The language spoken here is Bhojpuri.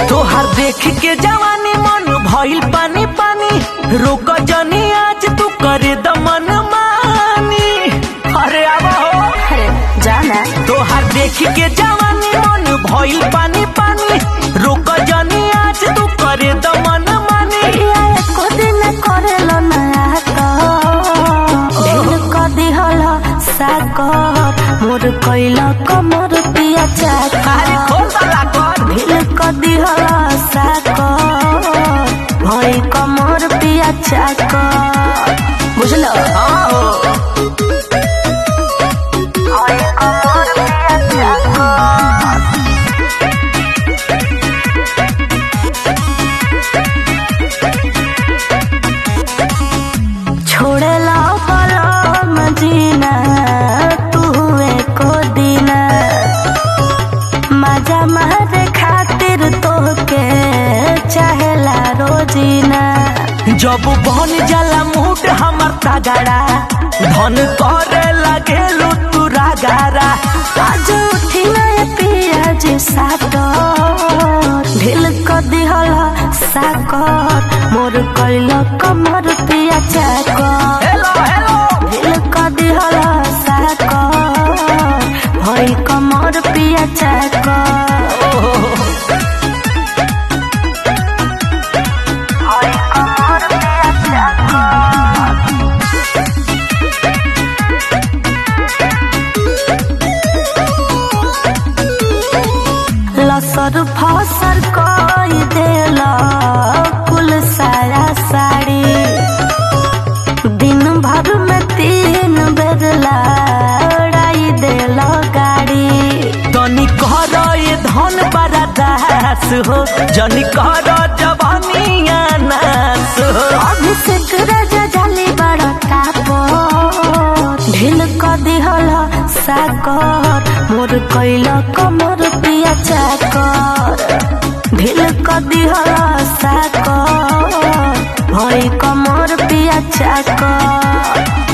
तोहार देख के जवानी मन भइल पानी पानी, रोक जनी आज तू करे दमन मानी। अरे आवा हो, अरे जाना तोहार देख के जवानी मन भइल पानी पानी, रोक जनी आज तू करे दमन मानी। एको दिन करेलो नया ढेर कदी हल साकर मोर कैला कमर पिया अरे चाकर खोल वाला कर ढेर कदी हल साकर भई कमर पिया चाकर बुझलो आओ। भई कमर पिया चाकर छोड़ेला बलम जीना तू एको दिना मजा मारे खातिर तोहके चाहेला रोजीना। जब बन जाला मूड हमर तगड़ा, धन करे लगे तू रागारा। आज उठी नए पिया जी साकर ढील क दिहल साकर मोर कैल कमर पिया चाकर हेलो हेलो ढील क दिहल साकर भई कमर पिया चाकर भई कमर पिया चाकर लसर फसर कई देला कुल सारा साड़ी, दिन भर में 3 बेर लड़ाई देला गाड़ी। तनी कर ये धन बड़ा दास हो, जनी कर जवानिया नास हो। अभिषेक राजा जाली बड़ा तापो ढील क दिहल साकर मोर कैल कमर पिया चाकर ढील क दिहल साकर भई कमर पिया चाकर।